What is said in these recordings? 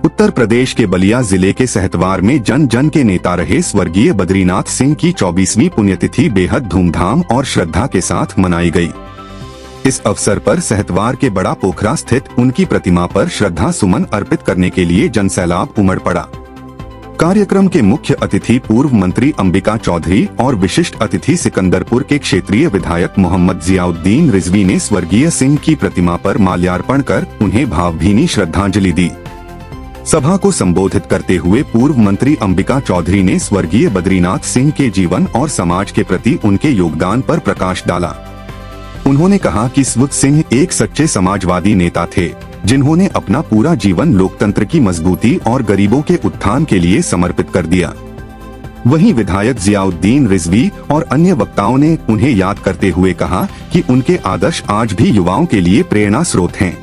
उत्तर प्रदेश के बलिया जिले के सहतवार में जन जन के नेता रहे स्वर्गीय बद्रीनाथ सिंह की 24वीं पुण्यतिथि बेहद धूमधाम और श्रद्धा के साथ मनाई गई। इस अवसर पर सहतवार के बड़ा पोखरा स्थित उनकी प्रतिमा पर श्रद्धा सुमन अर्पित करने के लिए जनसैलाब उमड़ पड़ा। कार्यक्रम के मुख्य अतिथि पूर्व मंत्री अंबिका चौधरी और विशिष्ट अतिथि सिकंदरपुर के क्षेत्रीय विधायक मोहम्मद जियाउद्दीन रिजवी ने स्वर्गीय सिंह की प्रतिमा पर माल्यार्पण कर उन्हें भावभीनी श्रद्धांजलि दी। सभा को संबोधित करते हुए पूर्व मंत्री अंबिका चौधरी ने स्वर्गीय बद्रीनाथ सिंह के जीवन और समाज के प्रति उनके योगदान पर प्रकाश डाला। उन्होंने कहा कि स्वर्गीय सिंह एक सच्चे समाजवादी नेता थे, जिन्होंने अपना पूरा जीवन लोकतंत्र की मजबूती और गरीबों के उत्थान के लिए समर्पित कर दिया। वहीं विधायक जियाउद्दीन रिजवी और अन्य वक्ताओं ने उन्हें याद करते हुए कहा कि उनके आदर्श आज भी युवाओं के लिए प्रेरणा स्रोत हैं।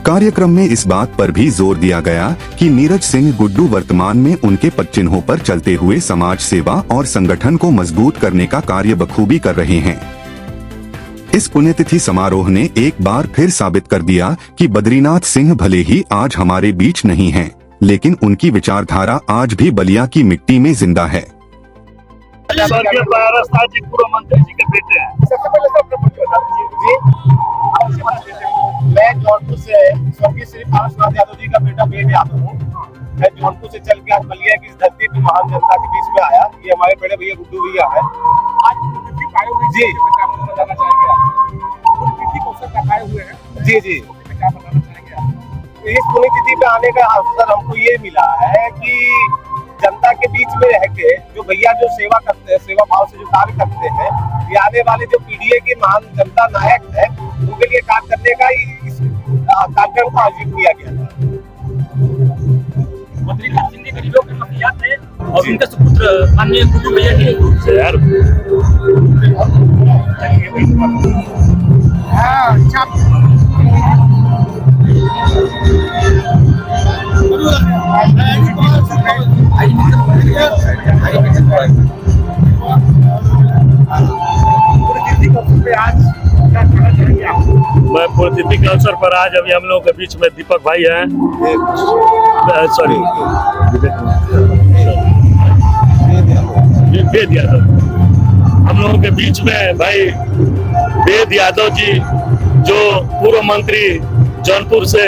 कार्यक्रम में इस बात पर भी जोर दिया गया कि नीरज सिंह गुड्डू वर्तमान में उनके पदचिन्हों पर चलते हुए समाज सेवा और संगठन को मजबूत करने का कार्य बखूबी कर रहे हैं। इस पुण्यतिथि समारोह ने एक बार फिर साबित कर दिया कि बद्रीनाथ सिंह भले ही आज हमारे बीच नहीं हैं, लेकिन उनकी विचारधारा आज भी बलिया की मिट्टी में जिंदा है। स्वर्गीय पारसनाथ जी पूर्व मंत्री जी के बेटे हैं। सबसे पहले तो अपना परिचय बता दीजिए। मैं जौनपुर से स्वर्गीय श्री पारसनाथ यादव जी का बेटा बेद यादव हूँ। मैं जौनपुर से चल के आज बलिया की इस धरती पे महान जनता के बीच में आया। ये हमारे बड़े भैया गुड्डू भैया है। आज जी बताना चाहेंगे आप? जी जी क्या बताना चाहेंगे आप? इस पुण्यतिथि पे आने का अवसर हमको ये मिला है कि जनता के बीच में रह के जो भैया जो सेवा करते हैं, सेवा भाव से जो कार्य करते हैं, ये आने वाले जो पीढ़ी के महान जनता नायक है, उनके लिए कार्य करने का ही इस कार्यक्रम को आयोजित किया गया था। बद्रीनाथ सिंह गरीबों के मसीहा थे और उनके सुपुत्र माननीय गुड्डू भैया के यार मैं पुण्यतिथि के अवसर पर आज अभी हम लोगों के बीच में दीपक भाई हैं, सॉरी बेद यादव, हम लोगों के बीच में भाई बेद यादव जी जो पूर्व मंत्री जौनपुर से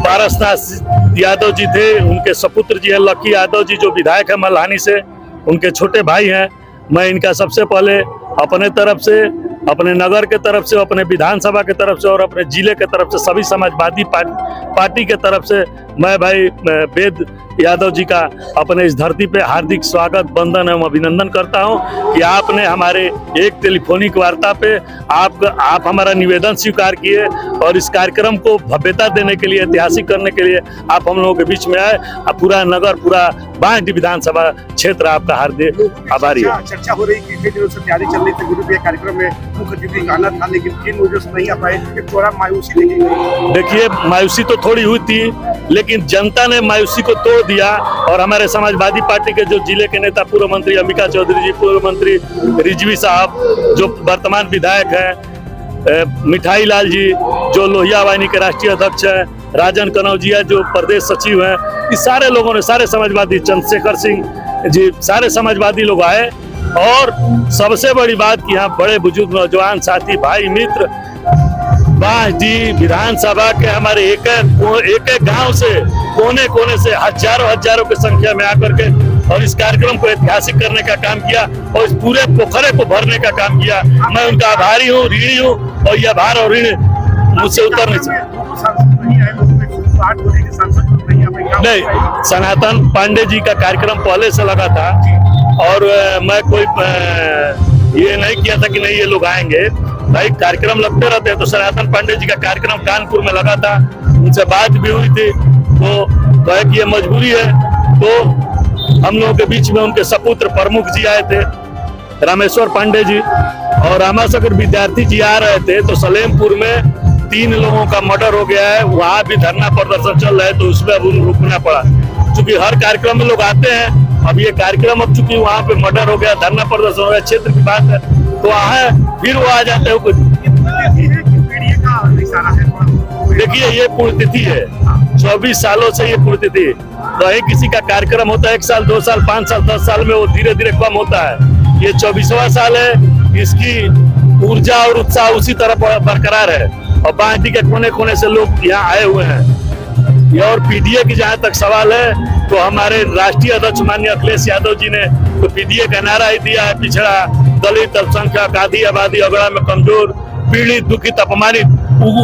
पारसनाथ यादव जी थे, उनके सपुत्र जी है लकी यादव जी जो विधायक है मल्हानी से, उनके छोटे भाई हैं। मैं इनका सबसे पहले अपने तरफ से, अपने नगर के तरफ से, अपने विधानसभा के तरफ से और अपने जिले के तरफ से, सभी समाजवादी पार्टी के तरफ से मैं भाई बेद यादव जी का अपने इस धरती पे हार्दिक स्वागत, वंदन एवं अभिनंदन करता हूं कि आपने हमारे एक टेलीफोनिक वार्ता पे आप हमारा निवेदन स्वीकार किए और इस कार्यक्रम को भव्यता देने के लिए, ऐतिहासिक करने के लिए आप हम लोगों के बीच में आए। पूरा नगर, पूरा बांट विधानसभा क्षेत्र आपका हार्दिक आभारी है। चर्चा हो रही थी, तैयारी चल रही थी गुरु के कार्यक्रम में मुख्य अतिथि आना था, लेकिन किन वजह से नहीं आ पाए, थोड़ा मायूसी लगी। देखिए, मायूसी तो थोड़ी हुई थी, लेकिन जनता ने मायूसी को तोड़ दिया और हमारे समाजवादी पार्टी के जो जिले के नेता पूर्व मंत्री अंबिका चौधरी जी, पूर्व मंत्री रिजवी साहब जो वर्तमान विधायक हैं, मिठाई लाल जी जो लोहिया वाहिनी के राष्ट्रीय अध्यक्ष हैं, राजन कनौजिया जो प्रदेश सचिव हैं, इस सारे लोगों ने, सारे समाजवादी, चंद्रशेखर सिंह जी, सारे समाजवादी लोग आए। और सबसे बड़ी बात कि यहाँ बड़े बुजुर्ग नौजवान साथी, भाई, मित्र, बाह जी विधानसभा के हमारे एक एक गांव से, कोने कोने से हजारों की संख्या में आकर के और इस कार्यक्रम को ऐतिहासिक करने का काम किया और इस पूरे पोखरे को भरने का काम किया। मैं उनका आभारी हूँ, ऋणी हूँ और यह आभार और ऋण मुझसे उतर नहीं सकता। नहीं, सनातन पांडे जी का कार्यक्रम पहले से लगा था और मैं कोई ये नहीं किया था कि नहीं ये लोग आएंगे। भाई कार्यक्रम लगते रहते हैं, तो सनातन पांडे जी का कार्यक्रम कानपुर में लगा था, उनसे बात भी हुई थी, तो कहे कि ये मजबूरी है। तो हम लोगों के बीच में उनके सपुत्र प्रमुख जी आए थे, रामेश्वर पांडे जी, और रामाशंकर विद्यार्थी जी आ रहे थे। तो सलेमपुर में 3 लोगों का मर्डर हो गया है, वहाँ भी धरना प्रदर्शन चल रहा है, तो उसमें अब रुकना पड़ा। चूंकि हर कार्यक्रम में लोग आते हैं, अब ये कार्यक्रम अब चूंकि वहाँ पे मर्डर हो गया, धरना प्रदर्शन हो गया, क्षेत्र की बात है, तो वहाँ फिर वो आ जाते हैं। देखिए ये पुण्यतिथि है, 24 सालों से ये पुण्यतिथि, तो यही किसी का कार्यक्रम होता है 1 साल 2 साल 5 साल 10 साल में, वो धीरे धीरे कम होता है। ये 24वां साल है, इसकी ऊर्जा और उत्साह उसी तरह बरकरार है और बांटी के कोने कोने से लोग यहाँ आए हुए हैं। ये और पीडीए की जहाँ तक सवाल है, तो हमारे राष्ट्रीय अध्यक्ष माननीय अखिलेश यादव जी ने तो पीडीए का नारा ही दिया है, पिछड़ा, दलित, अल्पसंख्यक, आदि आबादी, अगड़ा में कमजोर, पीड़ित, दुखित, अपमानित,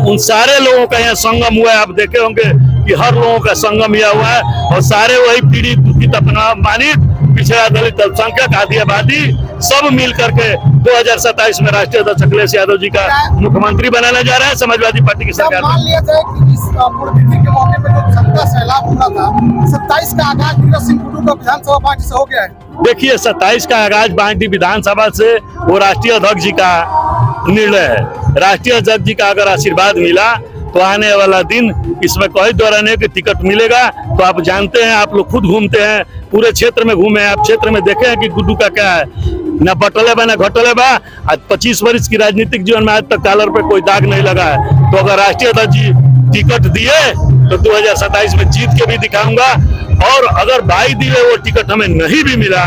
उन सारे लोगों का यहाँ संगम हुआ है। आप देखे होंगे कि हर लोगों का संगम यह हुआ है और सारे वही पीड़ित, दुखित, अपमानित, पिछड़ा, दलित, अल्पसंख्यक, आदि आबादी सब मिल करके 2027 में राष्ट्रीय अध्यक्ष अखिलेश यादव जी का मुख्यमंत्री बनाने जा रहे हैं समाजवादी पार्टी की सरकार। मान लिया जाए कि इस पुण्यतिथि के मौके पर जो जनता सैलाब हो रहा था, 27 का आगाज नीरज सिंह गुड्डू का विधानसभा पार्टी से हो गया है। देखिए 27 का आगाज बांटी विधानसभा से वो राष्ट्रीय अध्यक्ष जी का निर्णय है। राष्ट्रीय अध्यक्ष जी का अगर आशीर्वाद मिला तो आने वाला दिन इसमें कोई दौरा नहीं कि टिकट मिलेगा। तो आप जानते हैं, आप लोग खुद घूमते हैं, पूरे क्षेत्र में घूमे हैं, आप क्षेत्र में देखे हैं कि गुड्डू का क्या है, न बटले बा न घटले बा। आज 25 वर्ष की राजनीतिक जीवन में आज तक कॉलर पे कोई दाग नहीं लगा है। तो अगर राष्ट्रीय अध्यक्ष जी टिकट दिए तो 2027 में जीत के भी दिखाऊंगा, और अगर भाई दिए वो टिकट हमें नहीं भी मिला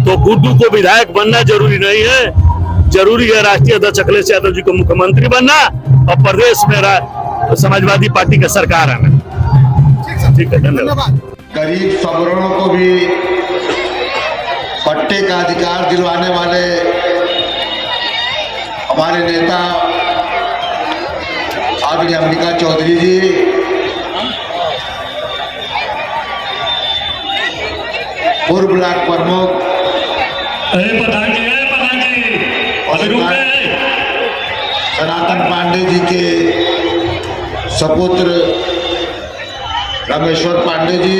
तो गुड्डू को विधायक बनना जरूरी नहीं है, जरूरी है राष्ट्रीय अध्यक्ष अखिलेश यादव जी को मुख्यमंत्री बनना और प्रदेश में समाजवादी पार्टी का सरकार आना। ठीक है, धन्यवाद। गरीब सवर्णों को भी पट्टे का अधिकार दिलवाने वाले हमारे नेता आदरणीय अंबिका चौधरी जी, पूर्व ब्लॉक प्रमुख सनातन पांडे जी के सपुत्र रामेश्वर पांडे जी,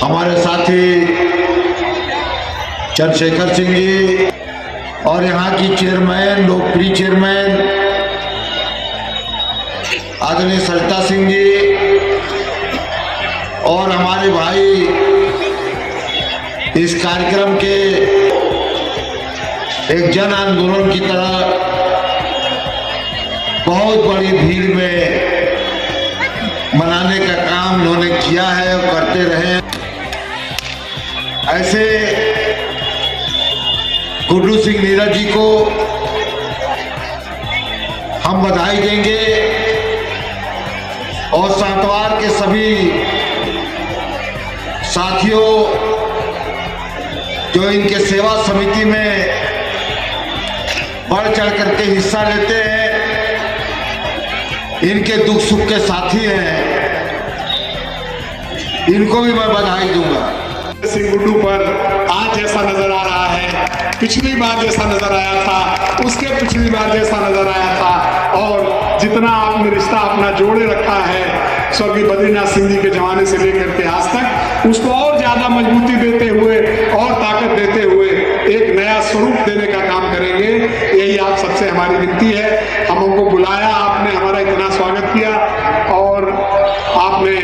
हमारे साथी चंद्रशेखर सिंह जी और यहाँ की चेयरमैन, लोकप्रिय चेयरमैन आदरणीय सरिता सिंह जी, और हमारे भाई इस कार्यक्रम के एक जन आंदोलन की तरह बहुत बड़ी भीड़ में मनाने का काम उन्होंने किया है और करते रहे। ऐसे गुड्डू सिंह नीरज जी को हम बधाई देंगे और सातवार के सभी साथियों जो इनके सेवा समिति में बढ़ चढ़ करके हिस्सा लेते हैं, इनके दुख सुख के साथी हैं, इनको भी मैं बधाई दूंगा। सिंह गुड्डू पर आज जैसा नजर आ रहा है, पिछली बार जैसा नजर आया था, उसके पिछली बार जैसा नजर आया था, और जितना आपने रिश्ता अपना जोड़े रखा है स्वर्गीय बद्रीनाथ सिंह जी के जमाने से लेकर के आज तक, उसको और ज्यादा मजबूती देते हुए और ताकत देते हुए एक नया स्वरूप देने का काम करेंगे। यही आप सबसे हमारी विनती है। हम हमको बुलाया, आपने हमारा इतना स्वागत किया और आपने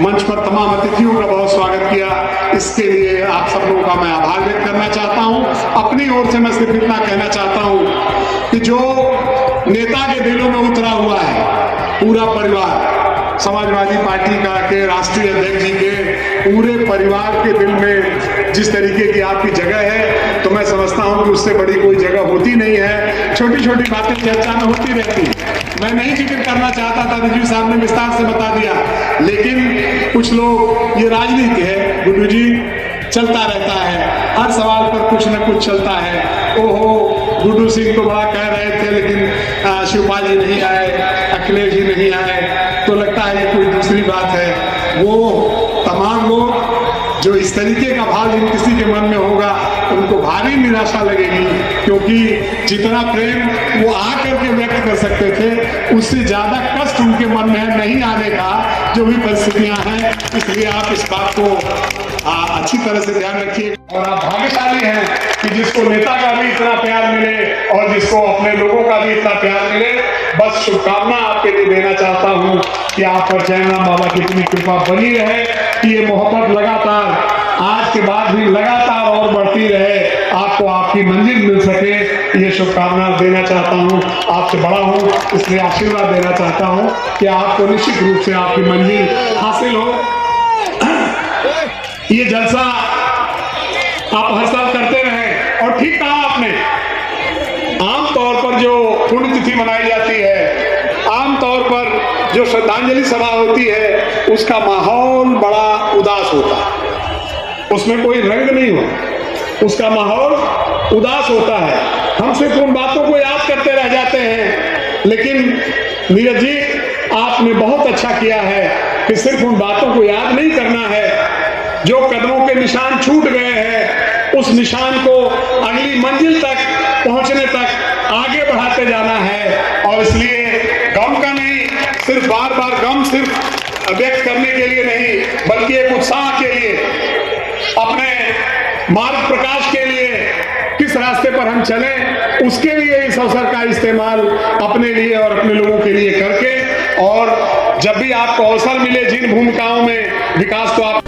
मंच पर तमाम अतिथियों का बहुत स्वागत किया। इसके लिए आप सब लोगों का मैं आभार व्यक्त करना चाहता हूं। अपनी ओर से मैं सिर्फ इतना कहना चाहता हूं कि जो नेता के दिलों में उतरा हुआ है पूरा परिवार, समाजवादी पार्टी का के राष्ट्रीय अध्यक्ष जी के पूरे परिवार के दिल में जिस तरीके की आपकी जगह है, तो मैं समझता हूं कि उससे बड़ी कोई जगह होती नहीं है। छोटी छोटी बातें चर्चा में होती रहती, मैं नहीं जिक्र करना चाहता था, रिजवी साहब ने विस्तार से बता दिया, लेकिन कुछ लोग, ये राजनीति है गुड्डू जी, चलता रहता है, हर सवाल पर कुछ न कुछ चलता है। ओहो गुड्डू सिंह तो बड़ा कह रहे थे लेकिन शिवपाल जी नहीं आए, अखिलेश जी नहीं आए, तो लगता है कि कोई दूसरी बात है। वो तमाम लोग जो इस तरीके का भाव जिन किसी के मन में होगा उनको भारी निराशा लगेगी, क्योंकि जितना प्रेम वो आकर के व्यक्त कर सकते थे उससे ज्यादा कष्ट उनके मन में है नहीं आने का, जो भी परिस्थितियां हैं। इसलिए आप इस बात को अच्छी तरह से ध्यान रखिए। और आप भाग्यशाली हैं कि जिसको नेता का भी इतना प्यार मिले और जिसको अपने लोगों का भी इतना प्यार मिले। बस शुभकामना आपके लिए देना चाहता हूं कि आप पर जयराम बाबा की इतनी कृपा बनी रहे कि ये मोहब्बत लगातार आज के बाद भी लगातार और बढ़ती रहे, आपको आपकी मंजिल मिल सके, ये शुभकामना देना चाहता हूँ। आपसे बड़ा हूँ इसलिए आशीर्वाद देना चाहता हूँ कि आपको निश्चित रूप से आपकी मंजिल हासिल हो। ये जलसा आप हर साल करते रहें। और ठीक कहा आपने, आमतौर पर जो पुण्यतिथि मनाई जाती है, आमतौर पर जो श्रद्धांजलि सभा होती है, उसका माहौल बड़ा उदास होता है, उसमें कोई रंग नहीं होता, उसका माहौल उदास होता है। हम सिर्फ उन बातों को याद करते रह जाते हैं। लेकिन नीरज जी, आपने बहुत अच्छा किया है कि सिर्फ उन बातों को याद नहीं करना है, जो कदमों के निशान छूट गए हैं उस निशान को अगली मंजिल तक पहुंचने तक आगे बढ़ाते जाना है। और इसलिए गम का नहीं, सिर्फ बार बार गम सिर्फ व्यक्त करने के लिए नहीं, बल्कि एक उत्साह के लिए, अपने मार्ग प्रकाश के लिए, किस रास्ते पर हम चलें उसके लिए इस अवसर का इस्तेमाल अपने लिए और अपने लोगों के लिए करके, और जब भी आपको अवसर मिले जिन भूमिकाओं में विकास को आप